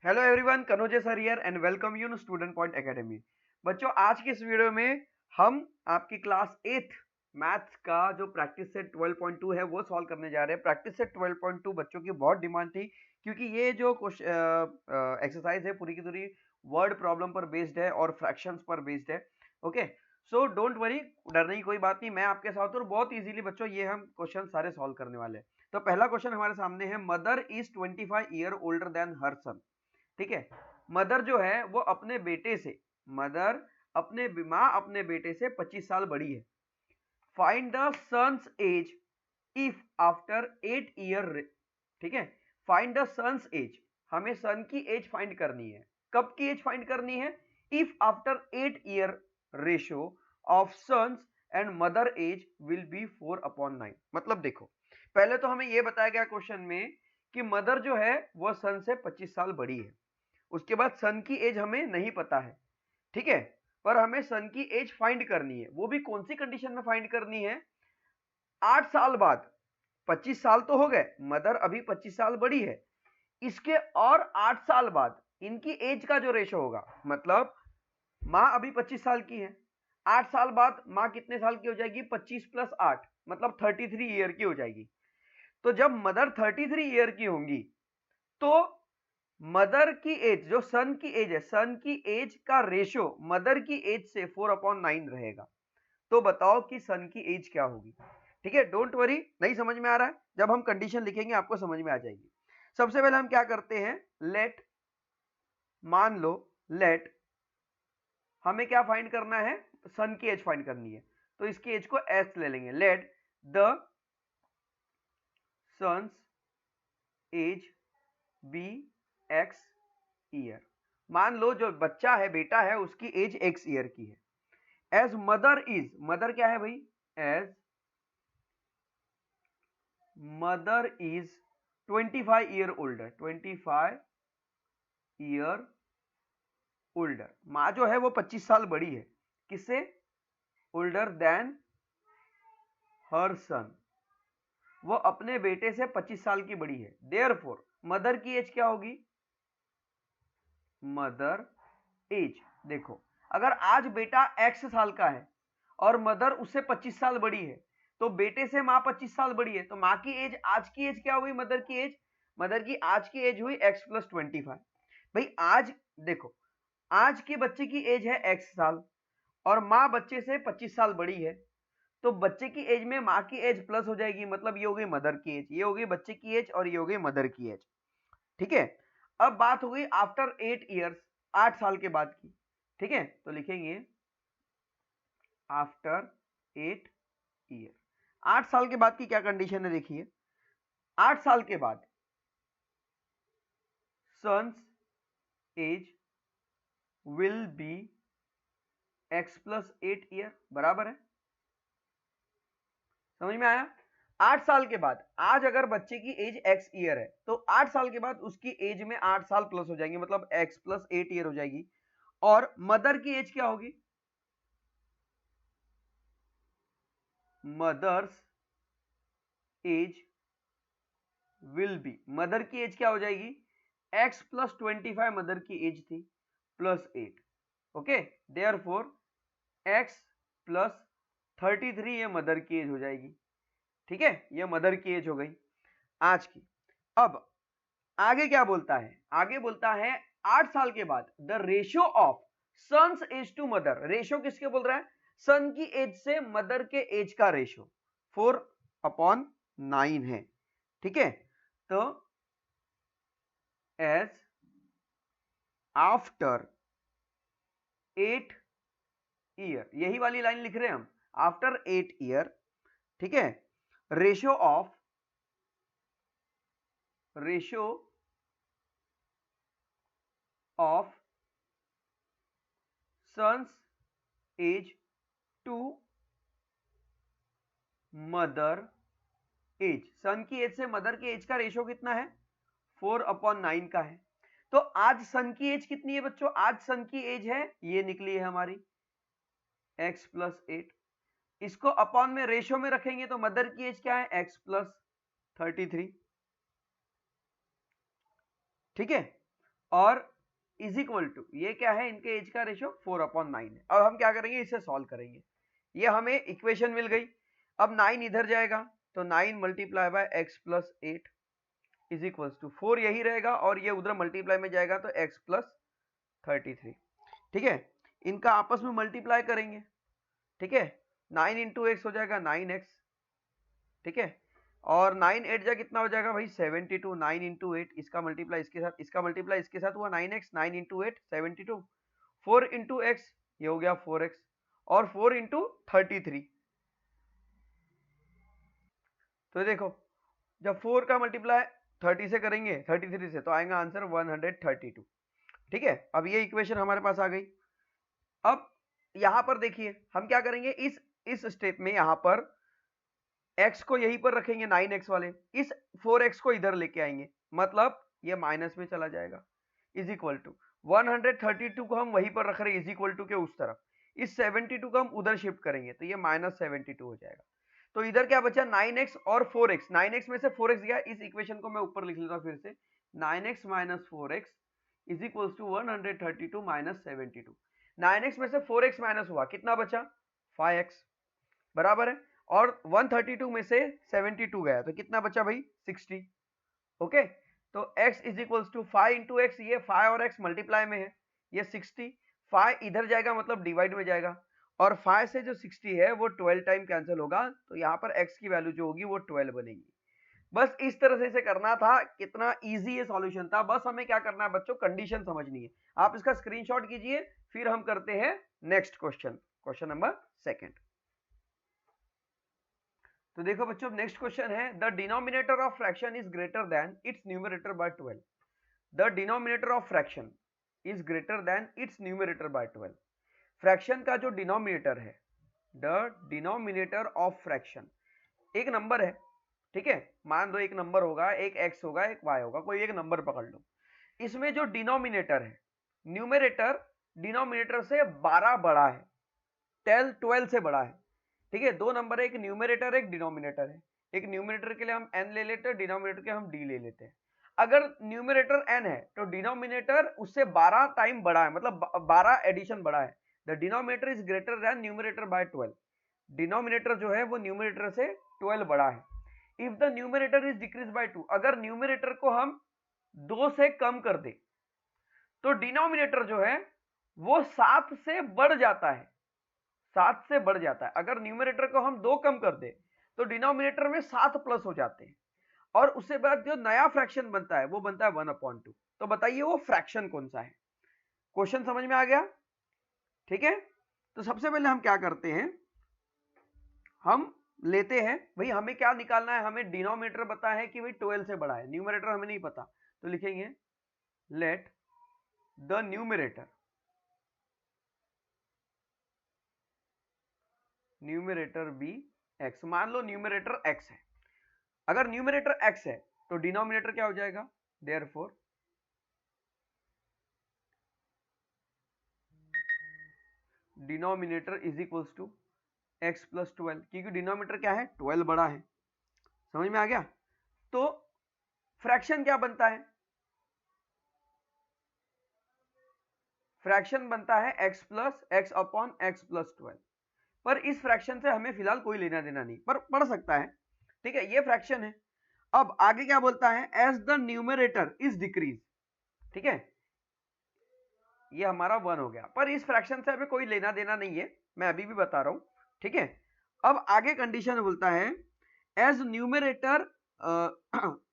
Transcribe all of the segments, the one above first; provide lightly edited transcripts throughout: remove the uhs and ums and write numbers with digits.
Hello everyone, Kanoje sir here and welcome you student point academy. बच्चों, आज की इस वीडियो में हम आपकी क्लास 8 मैथ्स का जो प्रैक्टिस सेट 12.2 है वो सॉल्व करने जा रहे हैं। प्रैक्टिस सेट 12.2 बच्चों की बहुत डिमांड थी क्योंकि ये जो एक्सरसाइज है पूरी की पूरी वर्ड प्रॉब्लम पर बेस्ड है और फ्रैक्शंस पर बेस्ड है। ओके, सो डोंट वरी, डरने की कोई बात नहीं, मैं आपके साथ हूं और बहुत इजीली बच्चों ये हम क्वेश्चन सारे सॉल्व करने वाले हैं। तो पहला क्वेश्चन हमारे सामने है, mother is 25 year older than her son. ठीक है, मदर जो है वो अपने बेटे से, मदर अपने माँ अपने बेटे से 25 साल बड़ी है। Find the sons age if after 8 year. ठीक है, फाइंड द सन्स एज, हमें सन की एज फाइंड करनी है। कब की एज फाइंड करनी है? If after 8 year ratio of sons and mother age will be 4/9। मतलब देखो, पहले तो हमें यह बताया गया क्वेश्चन में कि मदर जो है वह सन से 25 साल बड़ी है। उसके बाद सन की एज हमें नहीं पता है, ठीक है, पर हमें सन की एज फाइंड करनी है। वो भी कौन सी कंडीशन में फाइंड करनी है? 8 साल बाद, 25 साल तो हो गए, मदर अभी 25 साल बड़ी है, इसके और 8 साल बाद इनकी एज का जो रेशो होगा, मतलब मां अभी 25 साल की है, 8 साल बाद मां कितने साल की हो जाएगी? 25 प्लस 8 मतलब 33 ईयर की हो जाएगी। तो जब मदर 33 ईयर की होंगी तो मदर की एज, जो सन की एज है, सन की एज का रेशियो मदर की एज से 4/9 रहेगा। तो बताओ कि सन की एज क्या होगी? ठीक है, डोंट वरी, नहीं समझ में आ रहा है, जब हम कंडीशन लिखेंगे आपको समझ में आ जाएगी। सबसे पहले हम क्या करते हैं, लेट, मान लो, लेट, हमें क्या फाइंड करना है? सन की एज फाइंड करनी है, तो इसकी एज को एस ले लेंगे। Let the sons age be x year. मान लो जो बच्चा है, बेटा है, उसकी एज एक्स ईयर की है। एज मदर इज, मदर क्या है भाई? Age mother is 25 year older, 25 year older. मां जो है वो 25 साल बड़ी है, किससे? ओल्डर देन हर सन, वो अपने बेटे से 25 साल की बड़ी है। देयरफॉर मदर की एज क्या होगी? मदर एज, देखो, अगर आज बेटा एक्स साल का है और मदर उससे 25 साल बड़ी है, तो बेटे से मां 25 साल बड़ी है, तो मां की एज, आज की एज क्या हुई? मदर की एज, मदर की आज की एज हुई x प्लस 25। भाई आज देखो, आज के बच्चे की एज है x साल और मां बच्चे से 25 साल बड़ी है, तो बच्चे की एज में मां की एज प्लस हो जाएगी, मतलब ये हो गई मदर की एज, ये हो गई बच्चे की एज और ये हो गई मदर की एज। ठीक है, अब बात हो गई आफ्टर 8 ईयर्स, 8 साल के बाद की। ठीक है, तो लिखेंगे आफ्टर 8 ईयर। 8 साल के बाद की क्या कंडीशन है? देखिए, 8 साल के बाद sons age will be x plus 8 year, बराबर है। समझ में आया? 8 साल के बाद, आज अगर बच्चे की एज x ईयर है तो 8 साल के बाद उसकी एज में 8 साल प्लस हो जाएंगे, मतलब x प्लस 8 ईयर हो जाएगी। और मदर की एज क्या होगी? Mothers age will be, mother की एज क्या हो जाएगी? x प्लस 25 मदर की एज थी, plus 8। Okay, therefore x plus 33 ये मदर की एज हो जाएगी। ठीक है, ये मदर की एज हो गई आज की। अब आगे क्या बोलता है? आगे बोलता है 8 साल के बाद the ratio of sons age to mother. Ratio किसके बोल रहा है? सन की एज से मदर के एज का रेशियो 4/9 है। ठीक है, तो एज आफ्टर 8 ईयर, यही वाली लाइन लिख रहे हैं हम, आफ्टर 8 ईयर। ठीक है, ratio of sons age to mother age, son की एज से मदर की एज का रेशियो कितना है? 4/9 का है। तो आज सन की एज कितनी है बच्चों? आज सन की एज है, ये निकली है हमारी x प्लस 8। इसको अपॉन में रेशियो में रखेंगे तो मदर की एज क्या है? x plus 33। ठीक है, और इज इक्वल टू, ये क्या है, इनके एज का रेशियो 4/9 है। अब हम क्या करेंगे, इसे सॉल्व करेंगे। ये हमें इक्वेशन मिल गई। अब 9 इधर जाएगा तो 9 multiply by x plus 8 is equals to 4 यही रहेगा, और ये उधर मल्टीप्लाई में जाएगा तो x प्लस 33। ठीक है, इनका आपस में मल्टीप्लाई करेंगे। ठीक है, 9 इंटू एक्स हो जाएगा 9x। ठीक है, और 9 8 जा कितना हो जाएगा भाई 72। 9 इंटू 8, इसका मल्टीप्लाई इसके साथ, इसका मल्टीप्लाई इसके साथ हुआ 9x। 9 इंटू 8 72। 4 इंटू एक्स ये हो गया 4x, और 4 इंटू 33। तो देखो, जब 4 का मल्टीप्लाई 30 से करेंगे, 33 से, तो आएगा आंसर 132। ठीक है, अब ये इक्वेशन हमारे पास आ गई। अब यहां पर देखिए हम क्या करेंगे, इस स्टेप में यहां पर x को यहीं पर रखेंगे 9x वाले, इस 4x को इधर लेके आएंगे, मतलब ये माइनस में चला जाएगा। इज इक्वल टू 132 को हम वहीं पर रख रहे हैं, इज इक्वल टू के उस तरफ। इस 72 को हम उधर शिफ्ट करेंगे तो ये -72 हो जाएगा। तो इधर क्या बचा 9x और 4x। 9x में से 4x गया, इस इक्वेशन को मैं ऊपर लिख लेता हूं फिर से। 9x minus 4x is equals to 132 minus 72। 9x में से 4x माइनस हुआ, कितना बचा 5x, बराबर है। और 132 में से 72 गया तो कितना बचा भाई 60। ओके, तो x is equals to 5 into x, ये 5 और x मल्टीप्लाई में है, ये 60। 5 इधर जाएगा मतलब डिवाइड में जाएगा, और 5 से जो 60 है वो 12 टाइम कैंसिल होगा, तो यहाँ पर x की वैल्यू जो होगी वो 12 बनेगी। बस इस तरह से इसे करना था। कितना इजी ये सॉल्यूशन था। बस हमें क्या करना है बच्चों, कंडीशन समझनी है। आप इसका स्क्रीनशॉट कीजिए, फिर हम करते हैं नेक्स्ट क्वेश्चन, क्वेश्चन नंबर 2। तो देखो बच्चों, नेक्स्ट क्वेश्चन है, the denominator of fraction is greater than it's numerator bye 12। The denominator of fraction is greater than it's numerator bye 12। Fraction का जो डिनोमिनेटर है, द डिनोमिनेटर ऑफ फ्रैक्शन, एक number है। ठीक है, मान दो एक नंबर होगा, एक x होगा, एक y होगा, कोई एक नंबर पकड़ लो। इसमें जो डिनोमिनेटर है, न्यूमरेटर डिनोमिनेटर से 12 बड़ा है, 12 से बड़ा है। ठीक है, दो नंबर है, एक न्यूमरेटर एक डिनोमिनेटर है। एक न्यूमरेटर के लिए हम n ले लेते हैं, डिनोमिनेटर के हम d ले लेते हैं। अगर न्यूमरेटर n है तो डिनोमिनेटर उससे 12 टाइम बड़ा है, मतलब 12 एडिशन बड़ा है। The denominator is greater than numerator bye 12। Denominator जो है वो न्यूमरेटर से 12 बड़ा है। If the numerator is decrease by 2, अगर न्यूमरेटर को हम 2 से कम कर दे तो डिनोमिनेटर जो है वो 7 से बढ़ जाता है, 7 से बढ़ जाता है। अगर न्यूमरेटर को हम 2 कम कर दे तो डिनोमिनेटर में 7 प्लस हो जाते हैं, और उसके बाद जो नया फ्रैक्शन बनता है वो बनता है 1/2। तो बताइए वो फ्रैक्शन कौन सा है। क्वेश्चन समझ में आ गया। ठीक है, तो सबसे पहले हम क्या करते हैं, हम लेते हैं भाई, हमें क्या निकालना है, हमें डिनोमिनेटर पता है कि भाई 12 से बड़ा है, न्यूमरेटर हमें नहीं पता। तो लिखेंगे let the numerator be x। मान लो न्यूमरेटर x है। अगर न्यूमरेटर x है तो डिनोमिनेटर क्या हो जाएगा, therefore denominator is equals to x plus 12, क्योंकि डिनोमिनेटर क्या है 12 बड़ा है। समझ में आ गया। तो फ्रैक्शन क्या बनता है, फ्रैक्शन बनता है x plus x upon x plus 12। पर इस फ्रैक्शन से हमें फिलहाल कोई लेना देना नहीं, पर पढ़ सकता है। ठीक है, ये फ्रैक्शन है। अब आगे क्या बोलता है, as the numerator is decrease. ठीक है, ये हमारा 1 हो गया, पर इस फ्रैक्शन से हमें कोई लेना देना नहीं है, मैं अभी भी बता रहा हूं। ठीक है, अब आगे कंडीशन बोलता है as numerator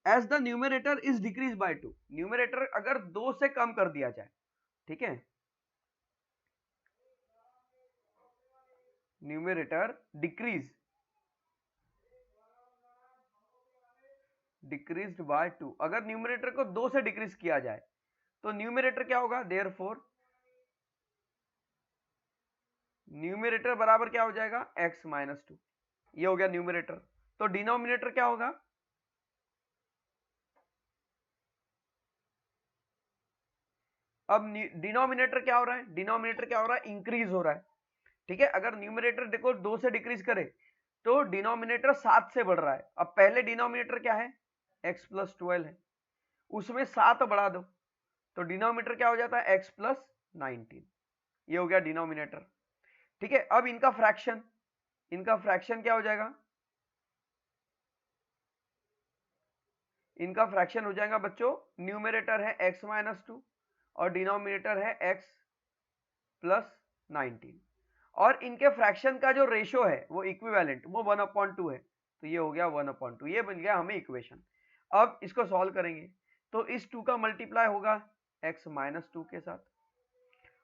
as the numerator is decrease by 2। Numerator अगर 2 से कम कर दिया जाए, ठीक है, न्यूमरेटर डिक्रीज्ड बाय 2, अगर न्यूमरेटर को 2 से डिक्रीज किया जाए तो न्यूमरेटर क्या होगा, देयरफॉर न्यूमरेटर बराबर क्या हो जाएगा x माइनस 2। ये हो गया न्यूमरेटर। तो डिनोमिनेटर क्या होगा, अब डिनोमिनेटर क्या हो रहा है, डिनोमिनेटर क्या हो रहा है, इंक्रीज हो रहा है। ठीक है, अगर न्यूमरेटर देखो 2 से डिक्रीज करे तो डिनोमिनेटर 7 से बढ़ रहा है। अब पहले डिनोमिनेटर क्या है x प्लस 12 है, उसमें 7 बढ़ा दो तो डिनोमिनेटर क्या हो जाता है x प्लस 19, ये हो गया डिनोमिनेटर। ठीक है, अब इनका फ्रैक्शन क्या हो जाएगा, इनका फ्रैक्शन हो जाएगा बच्चों, न्यूमरेटर है x माइनस 2 और डिनोमिनेटर है x प्लस 19, और इनके फ्रैक्शन का जो रेशो है वो इक्विवेलेंट, वो 1/2 है, तो ये हो गया 1/2, ये बन गया हमें इक्वेशन। अब इसको सॉल्व करेंगे तो इस 2 का मल्टीप्लाई होगा x माइनस 2 के साथ,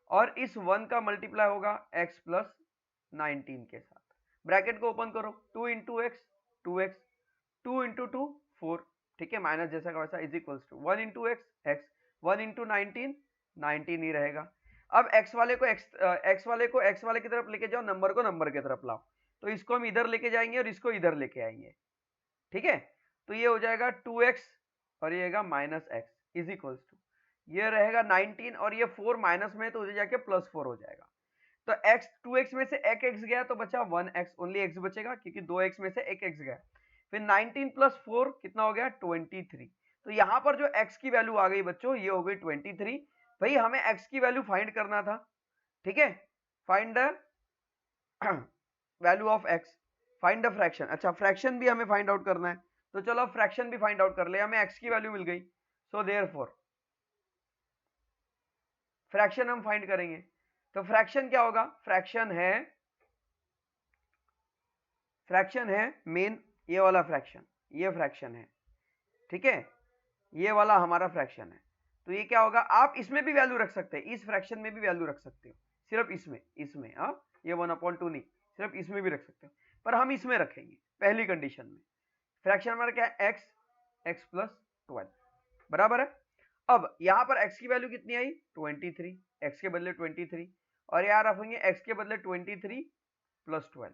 और इस 1 का मल्टीप्लाई होगा x प्लस 19 के साथ। ब्रैकेट को ओपन करो, 2 इंटू एक्स 2x, 2 इंटू 2 4, ठीक है, माइनस जैसा का वैसा, is equals to 1 into x, 1 into 19 ही रहेगा। अब x वाले को x वाले की तरफ लेके जाओ, नंबर को नंबर की तरफ लाओ, तो इसको हम इधर लेके जाएंगे और इसको इधर लेके आएंगे, ठीक है, तो ये हो जाएगा 2x और ये रहेगा minus x is equals to, ये रहेगा 19 और ये 4 माइनस में, तो उधर जाके प्लस 4 हो जाएगा। तो x 2x में से एक x गया तो बचा 1x, ओनली x बचेगा क्योंकि 2x में से एक x गया। फिर 19 प्लस 4 कितना हो गया 23, तो यहाँ पर जो x की वैल्यू आ गई बच्चों ये हो गई 23। भाई हमें x की वैल्यू फाइंड करना था, ठीक है, find the value of x, find the fraction. अच्छा, फ्रैक्शन भी हमें फाइंड आउट करना है, तो चलो फ्रैक्शन भी फाइंड आउट कर ले, हमें x की वैल्यू मिल गई, सो देयरफॉर फ्रैक्शन हम फाइंड करेंगे। तो फ्रैक्शन क्या होगा, फ्रैक्शन है मेन, ये वाला फ्रैक्शन, ये फ्रैक्शन है, ठीक है, ये वाला हमारा फ्रैक्शन है। तो ये क्या होगा, आप इसमें भी वैल्यू रख सकते हैं, इस फ्रैक्शन में भी वैल्यू रख सकते हो, सिर्फ इसमें हाँ, ये 1/2 नहीं, सिर्फ इसमें भी रख सकते हो, पर हम इसमें रखेंगे पहली कंडीशन में। फ्रैक्शन हमारा क्या है, x प्लस 12 बराबर है। अब यहाँ पर x की वैल्यू कितनी आई 23, x के बदले 23, और यहाँ रखेंगे x के बदले 23 प्लस 12,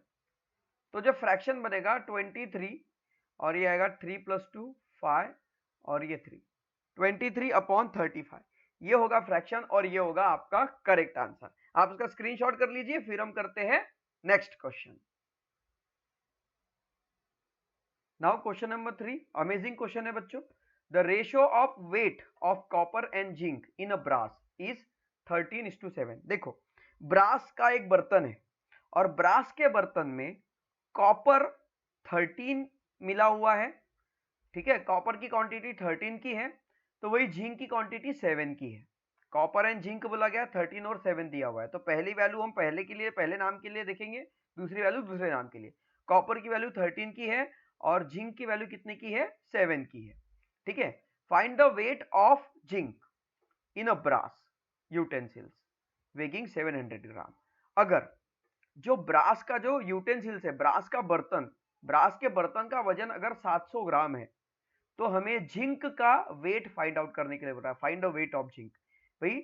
तो जो फ्रैक्शन बनेगा 23 और ये आएगा 3 प्लस 2 5 और ये 3, 23/35, ये होगा फ्रैक्शन और ये होगा आपका करेक्ट आंसर। आप इसका स्क्रीनशॉट कर लीजिए, फिर हम करते हैं next question. Now question number 3, amazing question है बच्चों। The ratio of weight of copper and zinc in a brass is 13:7। देखो, ब्रास का एक बर्तन है और ब्रास के बर्तन में कॉपर 13 मिला हुआ है, ठीक है, कॉपर की क्वांटिटी 13 की है, तो वही जिंक की क्वांटिटी 7 की है। कॉपर एंड जिंक बोला गया, 13 और 7 दिया हुआ है, तो पहली वैल्यू हम पहले नाम के लिए देखेंगे, दूसरी वैल्यू दूसरे नाम के लिए। कॉपर की वैल्यू 13 की है और जिंक की वैल्यू कितने की है 7 की है, ठीक है। Find the weight of zinc in a brass utensils weighing 700 gram. अगर जो ब्रास का जो यूटेंसिल्स है, ब्रास के बर्तन का वजन अगर 700 ग्राम है, तो हमें जिंक का वेट फाइंड आउट करने के लिए बोला है, find the weight of zinc. भाई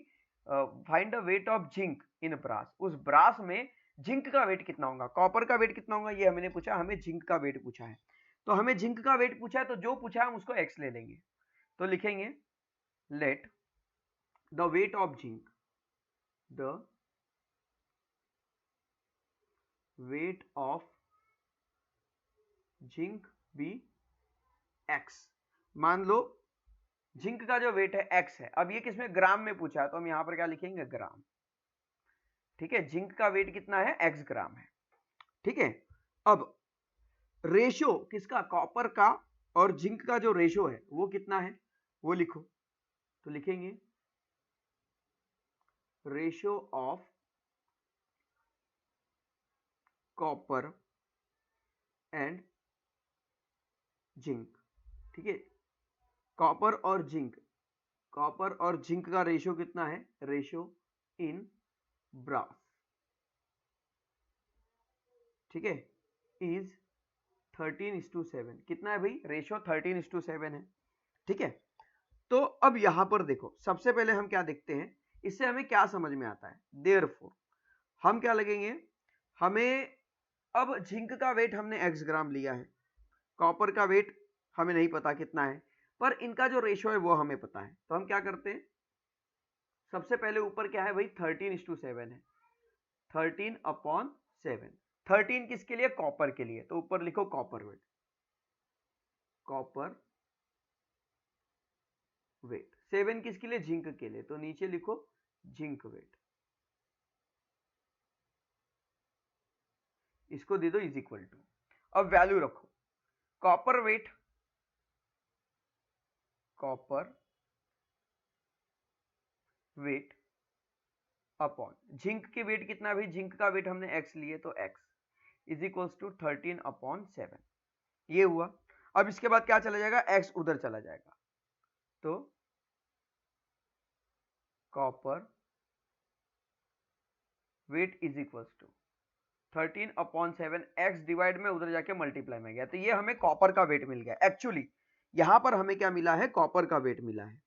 find the weight of zinc in brass, उस ब्रास में जिंक का वेट कितना होगा, कॉपर का वेट कितना होगा ये हमने पूछा, हमें जिंक का वेट पूछा है, तो हमें जिंक का वेट पूछा है, तो जो पूछा है हम उसको x ले लेंगे, तो लिखेंगे let the weight of zinc, the weight of zinc be x। मान लो जिंक का जो वेट है x है, अब ये किसमें ग्राम में पूछा है, तो हम यहां पर क्या लिखेंगे ग्राम, ठीक है, जिंक का वेट कितना है x ग्राम है, ठीक है। अब रेशो किसका, कॉपर का और जिंक का जो रेशो है वो कितना है वो लिखो, तो लिखेंगे ratio of copper and zinc, ठीक है, कॉपर और जिंक का रेशो कितना है, रेशो इन ब्रास, ठीक है, इज 13:7। कितना है भाई, रेशो 13:7 है, ठीक है। तो अब यहां पर देखो, सबसे पहले हम क्या देखते हैं, इससे हमें क्या समझ में आता है, देयरफॉर हम क्या लगेंगे, हमें अब जिंक का वेट हमने x ग्राम लिया है, कॉपर का वेट हमें नहीं पता कितना है, पर इनका जो रेशो है वो हमें पता है, तो हम क्या करते हैं, सबसे पहले ऊपर क्या है भाई 13:7 है, 13/7, 13 किसके लिए, कॉपर के लिए, तो ऊपर लिखो कॉपर वेट 7 किसके लिए? जिंक के लिए, तो नीचे लिखो जिंक वेट, इसको दे दो इज इक्वल टू, अब वैल्यू रखो copper weight, copper weight upon zinc के वेट कितना है भाई? जिंक का वेट हमने x लिए तो x इज इक्वल्स टू 13/7, ये हुआ। अब इसके बाद क्या चला जाएगा? x उधर चला जाएगा, तो copper weight is equals to 13/7, x divide में उधर जाके मल्टीप्लाई में गया, तो ये हमें कॉपर का वेट मिल गया। एक्चुअली यहां पर हमें क्या मिला है? कॉपर का वेट मिला है,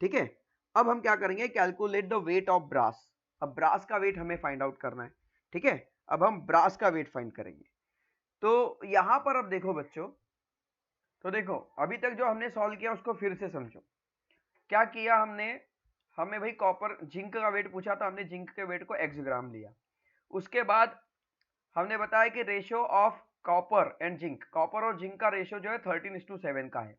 ठीक है। अब हम क्या करेंगे? Calculate the weight of brass. अब ब्रास का वेट हमें फाइंड आउट करना है, ठीक है। अब हम ब्रास का वेट फाइंड करेंगे, तो यहां पर अब देखो बच्चों, तो देखो अभी तक जो हमने सॉल्व किया उसको फिर से समझो। क्या किया हमने? हमें भाई कॉपर जिंक का वेट पूछा था, हमने जिंक के वेट को x ग्राम लिया। उसके बाद हमने बताया कि ratio of copper and zinc, copper और जिंक का रेशियो जो है 13:7 का है,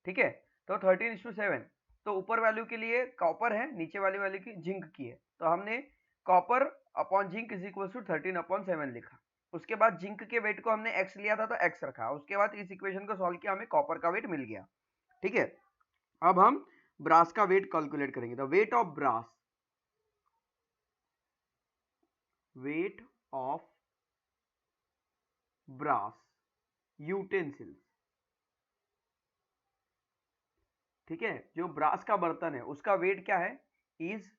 ठीक है। तो 13:7, तो ऊपर वैल्यू के लिए कॉपर है, नीचे वाली वैल्यू की जिंक की है, तो हमने copper upon zinc is equal to 13/7 लिखा। उसके बाद जिंक के वेट को हमने x लिया था तो x रखा। उसके बाद इस इक्वेशन को सॉल्व किया, हमें कॉपर का वेट मिल गया, ठीक है। अब हम ब्रास का वेट कैलकुलेट करेंगे। The weight of brass, weight of brass utensils, ठीक है, जो ब्रास का बर्तन है उसका वेट क्या है? इज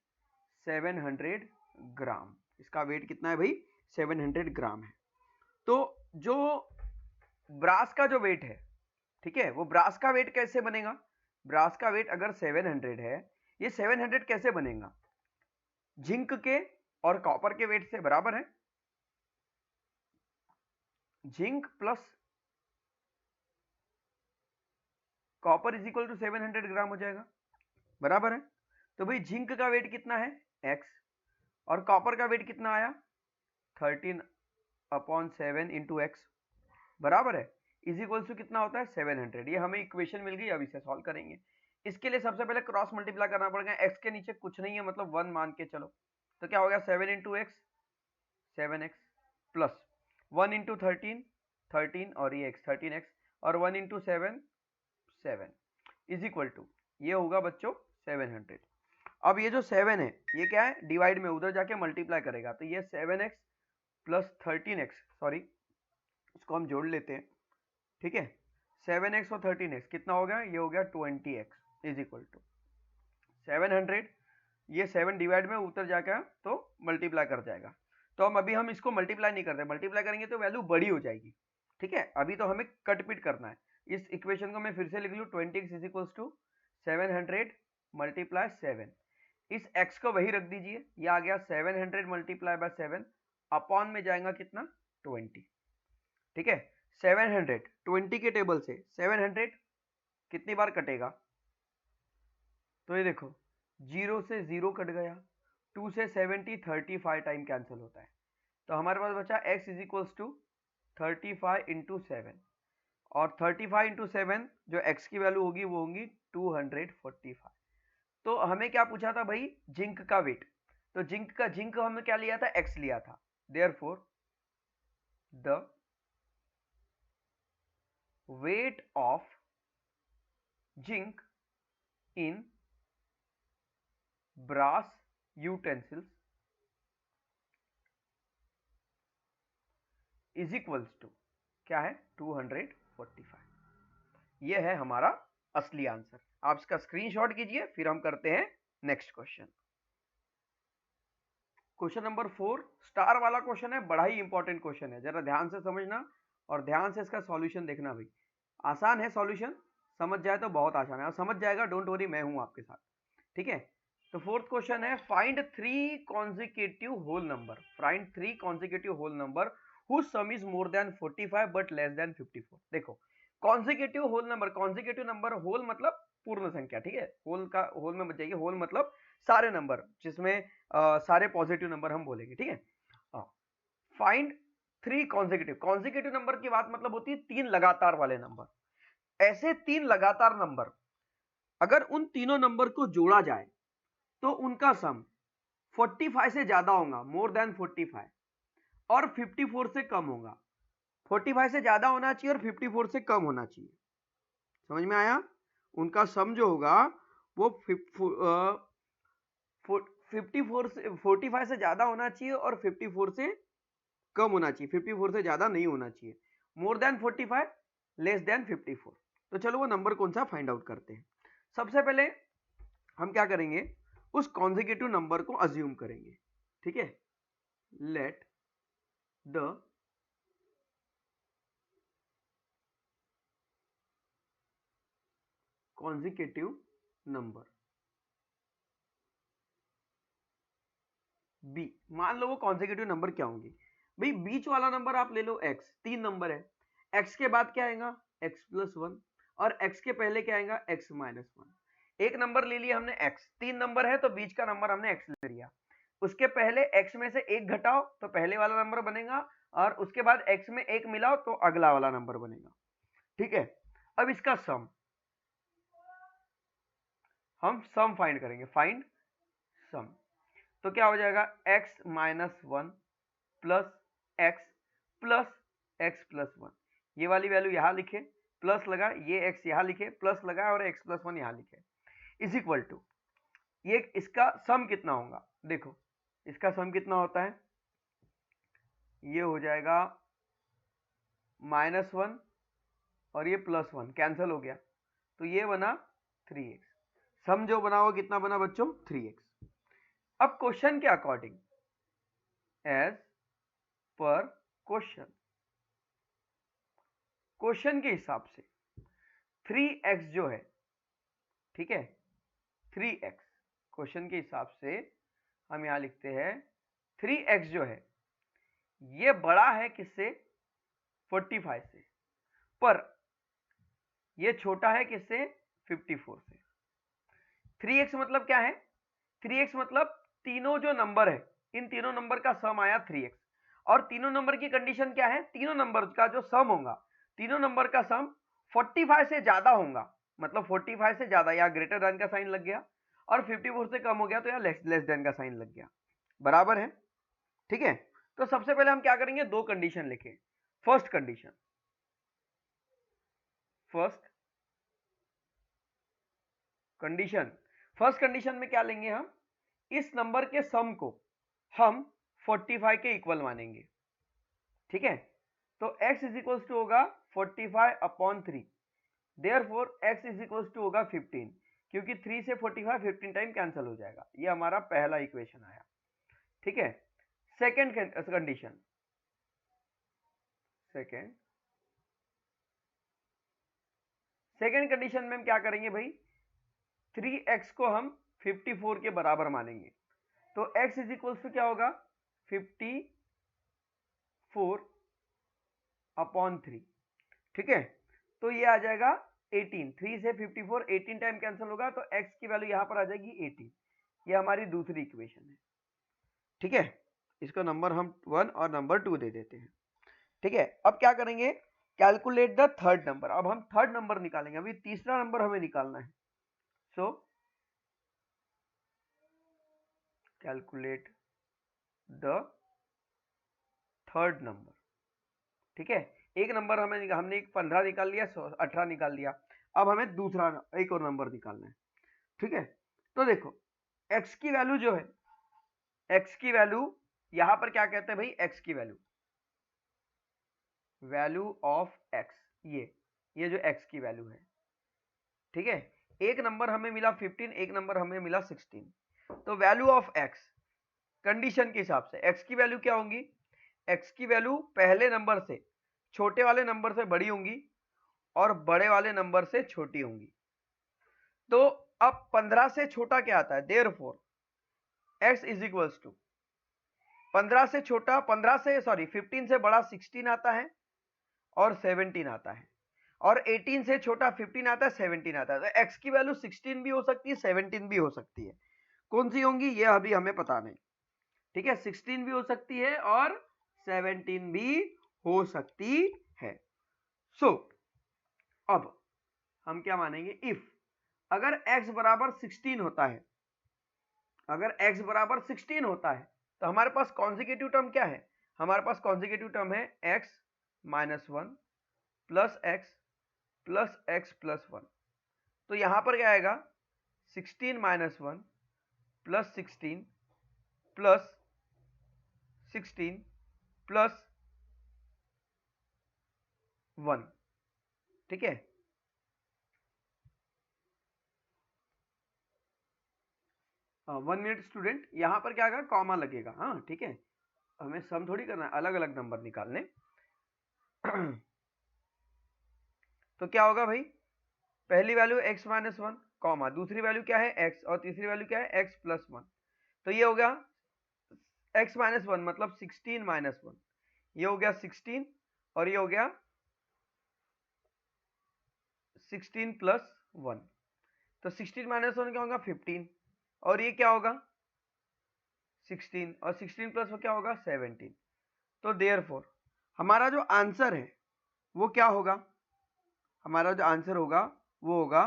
700 ग्राम। इसका वेट कितना है भाई? 700 ग्राम है। तो जो ब्रास का जो वेट है, ठीक है, वो ब्रास का वेट कैसे बनेगा? ब्रास का वेट अगर 700 है, ये 700 कैसे बनेगा? जिंक के और कॉपर के वेट से बराबर है। Zinc plus copper is equal to 700 gram हो जाएगा, बराबर है। तो भाई जिंक का वेट कितना है? x, और कॉपर का वेट कितना आया? 13/7 इंटू एक्स, बराबर है, इज इक्वल टू कितना होता है? 700। ये हमें इक्वेशन मिल गई, अब इसे सॉल्व करेंगे। इसके लिए सबसे पहले क्रॉस मल्टीप्लाई करना पड़ेगा। x के नीचे कुछ नहीं है, मतलब 1 मान के चलो, तो क्या हो गया? 7 into x 7x, plus 1 into 13 और ये x 13x, और 1 इंटू 7 इज इक्वल टू, ये होगा बच्चों 700। अब ये जो 7 है ये क्या है? डिवाइड में उधर जाके मल्टीप्लाई करेगा, तो ये 7x प्लस 13x, सॉरी इसको हम जोड़ लेते हैं, ठीक है। 7x और 13x कितना हो गया? ये हो गया 20x इज इक्वल टू 700। ये 7 डिवाइड में उतर जाएगा तो मल्टीप्लाई कर जाएगा। तो हम इसको मल्टीप्लाई नहीं करते, मल्टीप्लाई करेंगे तो वैल्यू बड़ी हो जाएगी, ठीक है। अभी तो हमें कट पिट करना है। इस इक्वेशन को मैं फिर से लिख लूँ, 20x is equal to 700 multiply 7। इस x को वही रख दीजिए, ये आ गया 700 मल्टीप्लाई बाय 7, अपॉन में जाएगा कितना? 20, ठीक है। 700 20 के टेबल से 700 कितनी बार कटेगा? तो ये देखो 0 से 0 कट गया, 2 से 70 35 टाइम कैंसिल होता है, तो हमारे पास बचा x is equals to 35 into 7, और 35 इंटू 7 जो x की वैल्यू होगी वो होगी 245। तो हमें क्या पूछा था भाई? जिंक का वेट। तो जिंक हमने क्या लिया था? x लिया था। Therefore the weight of zinc in brass utensils is equals to क्या है? 245। ये है हमारा असली आंसर। आप इसका स्क्रीनशॉट कीजिए, फिर हम करते हैं next question. Question number 4 star वाला क्वेश्चन है, बड़ा ही इंपॉर्टेंट क्वेश्चन है, जरा ध्यान से समझना और ध्यान से इसका सॉल्यूशन देखना भाई। आसान है सॉल्यूशन, समझ जाए तो बहुत आसान है, और समझ जाएगा डोंट वरी, मैं हूं आपके साथ, ठीक है। तो फोर्थ क्वेश्चन है, find 3 consecutive whole number, find 3 consecutive whole number whose sum is more than 45 but less than 54। देखो consecutive whole number, consecutive number, whole मतलब पूर्ण संख्या, ठीक है। होल का होल में मत जाइए, होल मतलब सारे नंबर जिसमें सारे पॉजिटिव नंबर हम बोलेंगे, ठीक है। फाइंड 3 कॉन्जिक्यूटिव, कॉन्जिक्यूटिव नंबर की बात मतलब होती है 3 लगातार वाले नंबर। ऐसे 3 लगातार नंबर अगर उन तीनों नंबर को जोड़ा जाए तो उनका सम 45 से ज्यादा होगा, मोर देन 45, और 54 से कम होगा। 45 से ज्यादा होना चाहिए और 54 से कम होना चाहिए। समझ में आया? उनका सम जो होगा वो 54 से 45 से ज्यादा होना चाहिए और 54 से कम होना चाहिए। 54 से ज्यादा नहीं होना चाहिए। More than 45, less than 54। तो चलो वो नंबर कौन सा फाइंड आउट करते हैं। सबसे पहले हम क्या करेंगे, उस कॉन्जिक्यूटिव नंबर को अज्यूम करेंगे। ठीक है, let the consecutive number be, मान लो वो कॉन्जिक्यूटिव नंबर क्या होंगे भाई, बीच वाला नंबर आप ले लो x, 3 नंबर है, x के बाद क्या आएगा x प्लस 1, और x के पहले क्या आएगा x माइनस 1। एक नंबर ले लिया हमने x, 3 नंबर है तो बीच का नंबर हमने x ले लिया, उसके पहले x में से एक घटाओ तो पहले वाला नंबर बनेगा, और उसके बाद x में एक मिलाओ तो अगला वाला नंबर बनेगा। ठीक है, अब इसका सम हम सम फाइंड करेंगे, फाइंड सम। तो क्या हो जाएगा x minus 1 plus x plus x plus 1, ये वाली वैल्यू यहां लिखे, प्लस लगा, ये x यहां लिखे, प्लस लगा, और x प्लस 1 यहां लिखे, इज इक्वल टू ये, इसका सम कितना होगा, देखो इसका सम कितना होता है, ये हो जाएगा -1 और ये +1 कैंसिल हो गया, तो ये बना 3x। सम जो बना वो कितना बना बच्चों, 3x। अब क्वेश्चन के अकॉर्डिंग, एज पर क्वेश्चन के हिसाब से 3x जो है, ठीक है 3x, क्वेश्चन के हिसाब से हम यहां लिखते हैं 3x जो है ये बड़ा है किससे, 45 से, पर ये छोटा है किससे, 54 से। 3x मतलब क्या है, 3x मतलब तीनों जो नंबर है, इन तीनों नंबर का सम आया 3x, और तीनों नंबर की कंडीशन क्या है, तीनों नंबर का जो सम होगा, तीनों नंबर का सम 45 से ज्यादा होगा, मतलब 45 से ज्यादा, या ग्रेटर देन का साइन लग गया, और 54 से कम हो गया तो यहाँ लेस देन का साइन लग गया, बराबर है। ठीक है, तो सबसे पहले हम क्या करेंगे, दो कंडीशन लिखें। फर्स्ट कंडीशन, फर्स्ट कंडीशन में क्या लेंगे हम, इस नंबर के सम को हम 45 के इक्वल मानेंगे। ठीक है, तो x इज इक्वल टू होगा 45 upon 3, therefore x is equal to होगा 15, क्योंकि 3 से 45 15 टाइम कैंसिल हो जाएगा। ये हमारा पहला इक्वेशन आया। ठीक है, सेकेंड कंडीशन, सेकेंड कंडीशन में हम क्या करेंगे भाई, 3x को हम 54 के बराबर मानेंगे, तो x इज इक्वल टू क्या होगा 54 अपॉन 3। ठीक है, तो ये आ जाएगा 18, 3 से 54 18 टाइम कैंसिल होगा, तो x की वैल्यू यहां पर आ जाएगी 18। ये हमारी दूसरी इक्वेशन है। ठीक है, इसका नंबर हम 1 और नंबर 2 दे देते हैं। ठीक है, अब क्या करेंगे, कैलकुलेट द थर्ड नंबर। अब हम थर्ड नंबर निकालेंगे, अभी तीसरा नंबर हमें निकालना है। सो कैलकुलेट द थर्ड नंबर। ठीक है, एक नंबर हमने 15 निकाल लिया, 18 निकाल लिया, अब हमें दूसरा एक और नंबर निकालना है। ठीक है, तो देखो x की वैल्यू जो है, x की वैल्यू यहां पर क्या कहते हैं भाई, x की वैल्यू ऑफ x, ये जो x की वैल्यू है। ठीक है, एक नंबर हमें मिला 15, एक नंबर हमें मिला 16, तो वैल्यू ऑफ x कंडीशन के हिसाब से x की वैल्यू क्या होंगी, x की वैल्यू पहले नंबर से, छोटे वाले नंबर से बड़ी होंगी और बड़े वाले नंबर से छोटी होंगी। तो अब 15 से छोटा क्या आता है, therefore x is equals to 15 से छोटा, 15 से सॉरी 15 से बड़ा 16 आता है और 17 आता है, और 18 से छोटा 15 आता है, 17 आता है। तो x की वैल्यू 16 भी हो सकती है, 17 भी हो सकती है, कौन सी होंगी ये अभी हमें पता नहीं। ठीक है, 16 भी हो सकती है और 17 भी हो सकती है। सो अब हम क्या मानेंगे, इफ अगर x बराबर 16 होता है, अगर x बराबर 16 होता है तो हमारे पास कॉन्जिक्यूटिव टर्म क्या है? हमारे पास कॉन्जिक्यूटिव टर्म है x minus 1 plus x plus 1। तो यहां पर क्या आएगा? 16 माइनस 1 प्लस 16 प्लस 16 प्लस 1। ठीक है, 1 मिनट स्टूडेंट, यहां पर क्या आएगा? कॉमा लगेगा। हाँ ठीक है, हमें सम थोड़ी करना है, अलग अलग नंबर निकालने। तो क्या होगा भाई? पहली वैल्यू x माइनस 1 कॉमा, दूसरी वैल्यू क्या है? x, और तीसरी वैल्यू क्या है? x plus 1। तो ये हो गया x माइनस 1 मतलब 16 माइनस 1, ये हो गया 16 और ये हो गया 16 प्लस 1। तो 16 माइनस 1 क्या होगा? 15, और ये क्या होगा? 16, और 16 प्लस क्या होगा? 17। तो देयरफॉर हमारा जो आंसर है वो क्या होगा? हमारा जो आंसर होगा वो होगा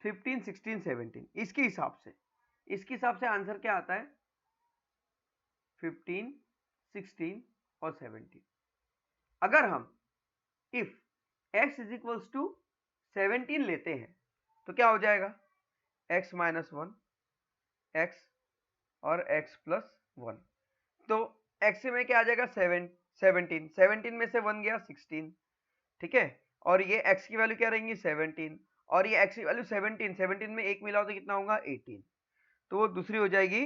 15, 16, 17। इसके हिसाब से आंसर क्या आता है? 15, 16 और 17। अगर हम if x is equals to 17 लेते हैं तो क्या हो जाएगा? x माइनस 1 x और x प्लस 1। तो x में क्या आ जाएगा? 17, 17 में से 1 गया 16। ठीक है, और ये x की वैल्यू क्या रहेंगी? 17, और ये x की वैल्यू 17, 17 में एक मिला हो तो कितना होगा? 18। तो वो दूसरी हो जाएगी।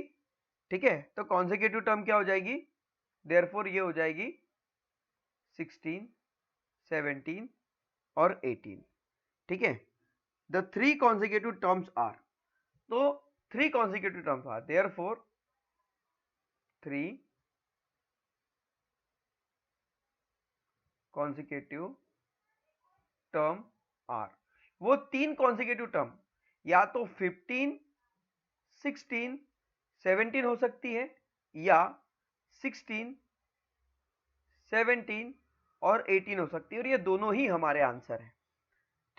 ठीक है, तो कॉन्सेक्यूटिव टर्म क्या हो जाएगी? देयरफॉर ये हो जाएगी 16, 17 और 18। ठीक है, द 3 कॉन्सेक्यूटिव टर्म्स आर, तो 3 consecutive terms are, therefore 3 consecutive term are. वो 3 कॉन्सेक्यूटिव टर्म या तो 15, 16, 17 हो सकती है, या 16, 17 और 18 हो सकती है, और ये दोनों ही हमारे आंसर है।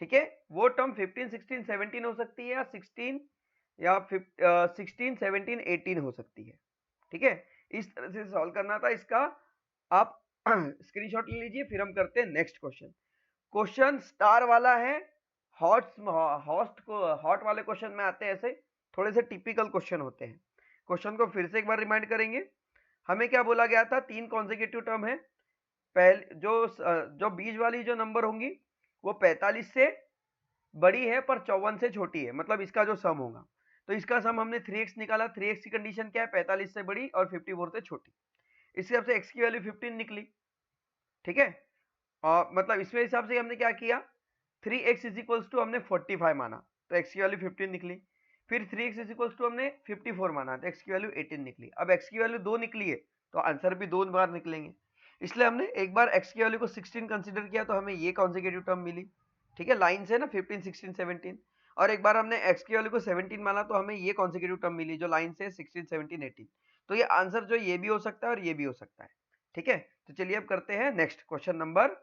ठीक है, वो टर्म 15, 16, 17 हो सकती है, या 16 या 16, 17, 18 हो सकती है। ठीक है, इस तरह से सॉल्व करना था इसका। आप स्क्रीनशॉट ले लीजिए, फिर हम करते हैं नेक्स्ट क्वेश्चन। क्वेश्चन स्टार वाला है, हॉट वाले क्वेश्चन में आते हैं ऐसे थोड़े से टिपिकल क्वेश्चन होते हैं। क्वेश्चन को फिर से एक बार रिमाइंड करेंगे। हमें क्या बोला गया था? 3 कॉन्सेक्यूटिव टर्म है। पहले जो बीच वाली जो नंबर होंगी वो 45 से बड़ी है पर 54 से छोटी है, मतलब इसका जो सम होगा। तो इसका सम हमने 3x निकाला। 3x की कंडीशन क्या है? 45 से बड़ी और 54 से छोटी। इस हिसाब से x की वैल्यू 15 निकली। ठीक है, और मतलब इसमें हिसाब से हमने क्या किया? 3x इज इक्वल्स टू हमने 45 माना तो x की वैल्यू 15 निकली। फिर 3x इज इक्वल्स टू हमने 54 माना तो x की वैल्यू 18 निकली। अब x की वैल्यू 2 निकली है तो आंसर भी 2 बार निकलेंगे, इसलिए हमने एक बार x की वैल्यू को 16 कंसीडर किया तो हमें ये कॉन्सेक्यूटिव टर्म मिली। ठीक है, लाइन से ना 15, 16, 17। और एक बार हमने x की वैल्यू को 17 माना तो हमें ये कॉन्सेक्यूटिव टर्म मिली जो लाइन से 16, 17, 18। तो ये आंसर जो ये भी हो सकता है और ये भी हो सकता है। ठीक है, तो चलिए अब करते हैं नेक्स्ट क्वेश्चन नंबर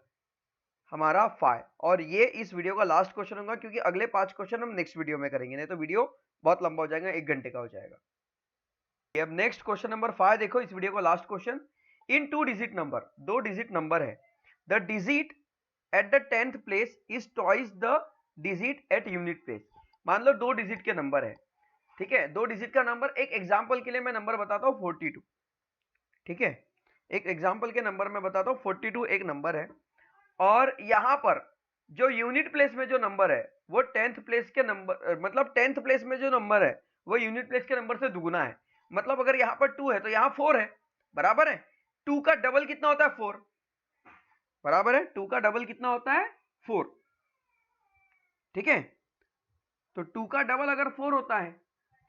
हमारा 5, और ये इस वीडियो का लास्ट क्वेश्चन होगा क्योंकि अगले 5 क्वेश्चन हम नेक्स्ट वीडियो में करेंगे, नहीं तो वीडियो बहुत लंबा हो जाएगा, 1 घंटे का हो जाएगा। अब नेक्स्ट क्वेश्चन नंबर 5 देखो, इस वीडियो का last question. In 2 digit number, 2 digit number है, the digit at the 10th place is twice the digit at unit place. मान लो 2 डिजिट के नंबर है। ठीक है, 2 डिजिट का नंबर, एक एग्जांपल के लिए मैं नंबर बताता हूं 42। ठीक है, एक एग्जांपल के नंबर में बताता हूं 42 एक नंबर है, और यहां पर जो यूनिट प्लेस में जो नंबर है वो 10th प्लेस के नंबर, मतलब 10th प्लेस में जो नंबर है वो यूनिट प्लेस के नंबर से दुगुना है। मतलब अगर यहाँ पर 2 है तो यहाँ 4 है, बराबर है। 2 का डबल कितना होता है? 4, बराबर है। 2 का डबल कितना होता है? 4। ठीक है, तो 2 का डबल अगर 4 होता है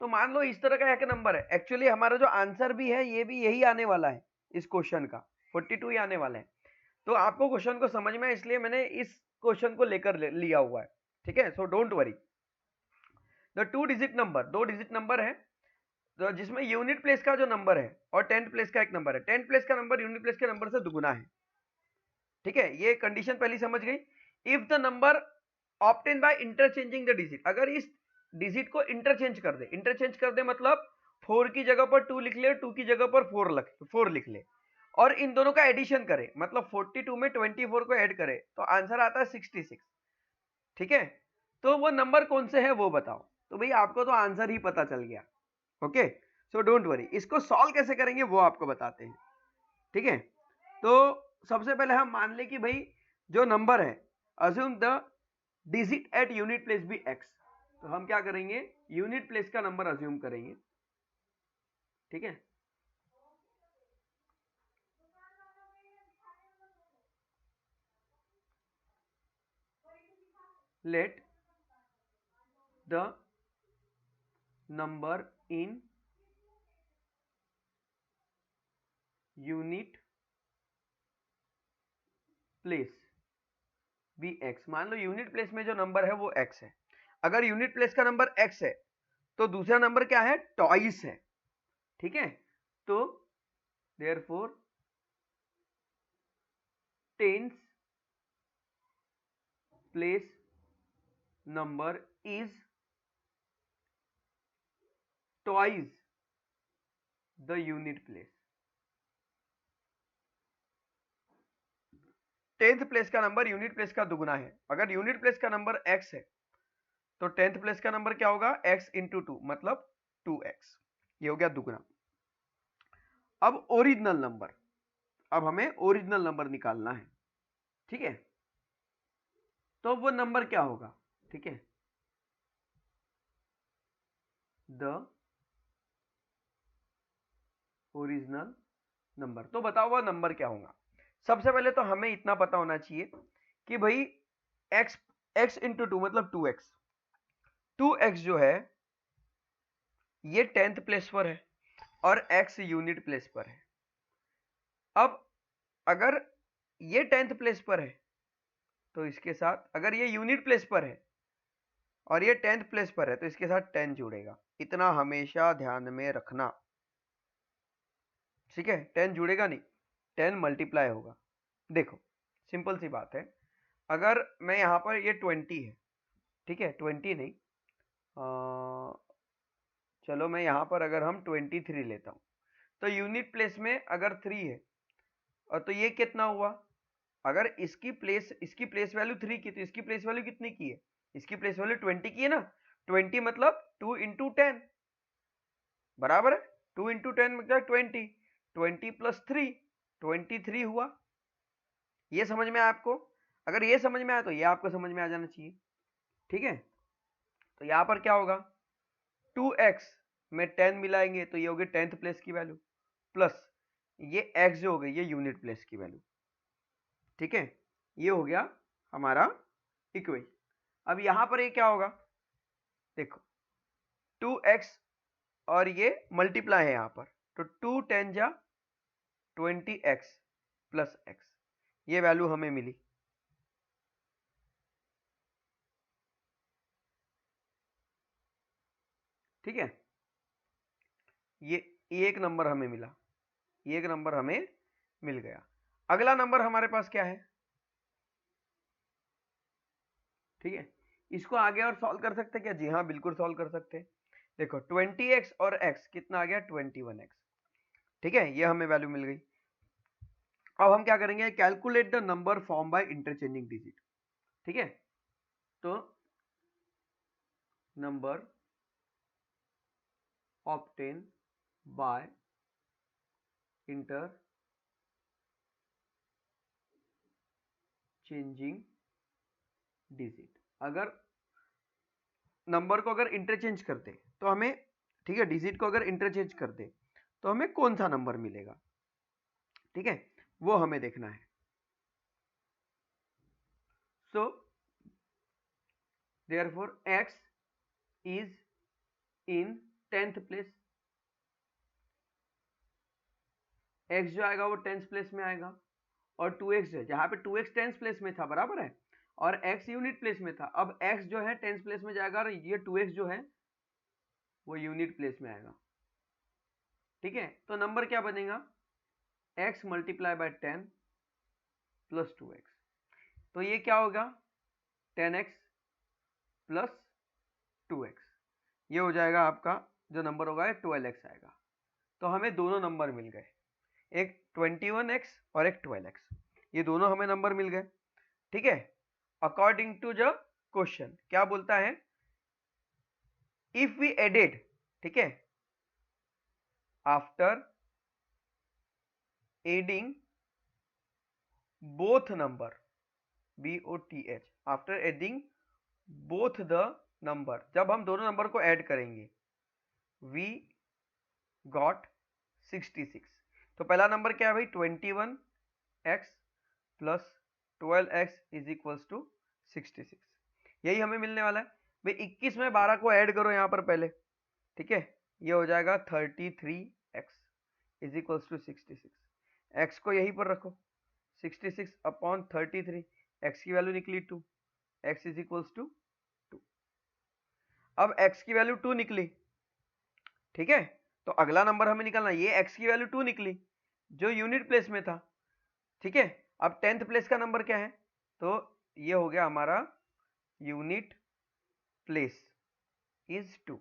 तो मान लो इस तरह का एक नंबर है। एक्चुअली हमारा जो आंसर भी है ये भी यही आने वाला है, इस क्वेश्चन का 42 ही आने वाला है। तो आपको क्वेश्चन को समझ में, इसलिए मैंने इस क्वेश्चन को लेकर लिया हुआ है। ठीक है, so don't worry. The 2 digit number, 2 digit number है तो जिसमें यूनिट प्लेस का जो नंबर है और 10th प्लेस का एक नंबर है। 10th प्लेस का नंबर यूनिट प्लेस के नंबर से दुगुना है। ठीक है, ये कंडीशन पहली समझ गई। If the number obtain by interchanging the digit, अगर इस डिजिट को इंटरचेंज कर दे। इंटरचेंज कर दे मतलब 4 की जगह पर 2 लिख ले, 2 की जगह पर 4 लिख ले, और इन दोनों का एडिशन करे, मतलब 42 में 24 को ऐड करे तो आंसर आता है 66। ठीक है, तो वो नंबर कौन से है वो बताओ। तो भाई आपको तो आंसर ही पता चल गया। ओके, सो डोंट वरी, इसको सॉल्व कैसे करेंगे वो आपको बताते हैं। ठीक है, तो सबसे पहले हम मान ले कि भाई जो नंबर है, assume the digit at unit place be x, तो हम क्या करेंगे, यूनिट प्लेस का नंबर अज्यूम करेंगे। ठीक है, let the number in unit place be x. मान लो यूनिट प्लेस में जो नंबर है वो एक्स है। अगर यूनिट प्लेस का नंबर एक्स है तो दूसरा नंबर क्या है, टॉइस है। ठीक है, तो therefore tens place number is twice the unit place. Tenth place का नंबर यूनिट प्लेस का दुगुना है। अगर यूनिट प्लेस का नंबर x है तो टेंथ प्लेस का नंबर क्या होगा, x इंटू 2 मतलब 2x। ये हो गया दुगुना। अब ओरिजिनल नंबर, अब हमें ओरिजिनल नंबर निकालना है। ठीक है, तो वो नंबर क्या होगा, ठीक है, द ओरिजिनल नंबर। तो बताओ वो नंबर क्या होगा। सबसे पहले तो हमें इतना पता होना चाहिए कि भाई x x इंटू 2 मतलब 2x। 2x जो है ये टेंथ प्लेस पर है और x यूनिट प्लेस पर है। अब अगर ये टेंथ प्लेस पर है तो इसके साथ, अगर ये यूनिट प्लेस पर है और ये टेंथ प्लेस पर है तो इसके साथ 10 जुड़ेगा। इतना हमेशा ध्यान में रखना। ठीक है, 10 जुड़ेगा नहीं, 10 मल्टीप्लाई होगा। देखो सिंपल सी बात है, अगर मैं यहां पर ये 20 है, ठीक है 20 नहीं, चलो मैं यहां पर अगर हम 23 लेता हूं तो यूनिट प्लेस में अगर 3 है और तो ये कितना हुआ, अगर इसकी प्लेस वैल्यू 3 की तो इसकी प्लेस वैल्यू कितनी की है, इसकी प्लेस वैल्यू 20 की है ना। 20 मतलब 2 इंटू 10 बराबर है 2 इंटू 10 मतलब 20, 20 प्लस 3 23 हुआ। ये समझ में आया आपको? अगर ये समझ में आया तो ये आपको समझ में आ जाना चाहिए। ठीक है, तो यहां पर क्या होगा, 2x में 10 मिलाएंगे तो ये होगी टेंथ प्लेस की वैल्यू, प्लस ये x जो हो गई ये यूनिट प्लेस की वैल्यू। ठीक है, ये हो गया हमारा इक्वेशन। अब यहां पर ये क्या होगा, देखो 2x और ये मल्टीप्लाई है यहां पर, तो 2 10 जा 20x प्लस x, ये वैल्यू हमें मिली। ठीक है, ये एक नंबर हमें मिला, ये एक नंबर हमें मिल गया। अगला नंबर हमारे पास क्या है, ठीक है, इसको आगे और सॉल्व कर सकते क्या, जी हाँ बिल्कुल सॉल्व कर सकते हैं। देखो 20x और x कितना आ गया 21x। ठीक है, ये हमें वैल्यू मिल गई। अब हम क्या करेंगे, calculate the number form by interchanging digit. ठीक है, तो number obtain by interchanging digit. अगर नंबर को अगर इंटरचेंज करते तो हमें, ठीक है, डिजिट को अगर इंटरचेंज करते तो हमें कौन सा नंबर मिलेगा, ठीक है, वो हमें देखना है। So therefore x is in tenth place, x जो आएगा वो टेंथ प्लेस में आएगा, और 2x है जहां पे 2x टेंथ प्लेस में था बराबर है, और x यूनिट प्लेस में था। अब x जो है टेंथ प्लेस में जाएगा और ये 2x जो है वो यूनिट प्लेस में आएगा। ठीक है, तो नंबर क्या बनेगा, x multiply by 10 plus 2x, तो ये क्या होगा 10x प्लस 2x। ये हो जाएगा आपका जो नंबर होगा 12x आएगा। तो हमें दोनों नंबर मिल गए, एक 21x और एक 12x, ये दोनों हमें नंबर मिल गए। ठीक है, अकॉर्डिंग टू द क्वेश्चन क्या बोलता है, इफ वी एडेड, ठीक है, after adding both number, BOTH, after adding both the number, जब हम दोनों नंबर को ऐड करेंगे, वी गॉट 66। तो पहला नंबर क्या है भाई, 21x plus 12x is equals to 66, यही हमें मिलने वाला है भाई। 21 में 12 को ऐड करो यहाँ पर पहले, ठीक है, ये हो जाएगा 33x is equals to 66, x को यहीं पर रखो, 66 अपॉन 33, x की वैल्यू निकली 2, x इज इक्वल्स टू 2। अब x की वैल्यू 2 निकली, ठीक है, तो अगला नंबर हमें निकालना, ये x की वैल्यू 2 निकली जो यूनिट प्लेस में था, ठीक है। अब 10th प्लेस का नंबर क्या है, तो ये हो गया हमारा unit place is 2,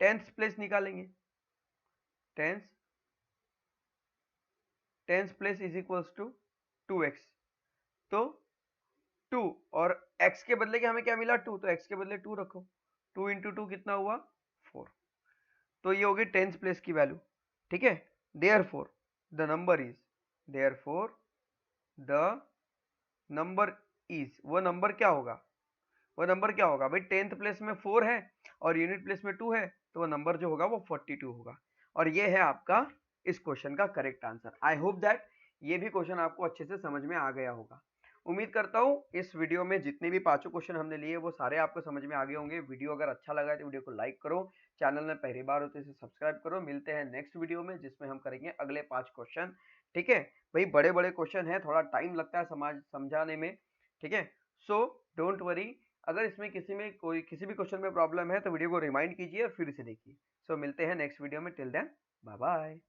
10th place निकालेंगे, 10th place is equals to 2x, तो 2 और x के बदले के हमें क्या मिला 2, तो x के बदले 2 रखो, 2 इंटू 2 कितना हुआ 4, तो ये होगी 10th प्लेस की वैल्यू, ठीक है। Therefore the number is, therefore the number is, वो नंबर क्या होगा, वो नंबर क्या होगा भाई, 10th प्लेस में 4 है और यूनिट प्लेस में 2 है, तो वो नंबर जो होगा वो 42 होगा। और ये है आपका इस क्वेश्चन का correct answer. I hope that ये भी क्वेश्चन आपको अच्छे से समझ में आ गया होगा। उम्मीद करता हूँ इस वीडियो में जितने भी पांचों क्वेश्चन हमने लिए वो सारे आपको समझ में आ गए होंगे। वीडियो अगर अच्छा लगा है तो वीडियो को लाइक करो, चैनल में पहली बार होते इसे सब्सक्राइब करो। मिलते हैं नेक्स्ट वीडियो में जिसमें हम करेंगे अगले 5 क्वेश्चन, ठीक है भाई। बड़े बड़े क्वेश्चन है, थोड़ा टाइम लगता है समझाने में, ठीक है। सो डोंट वरी, अगर इसमें किसी भी क्वेश्चन में प्रॉब्लम है तो वीडियो को रिमाइंड कीजिए और फिर इसे देखिए। सो मिलते हैं नेक्स्ट वीडियो में, टिल देन बाय बाय।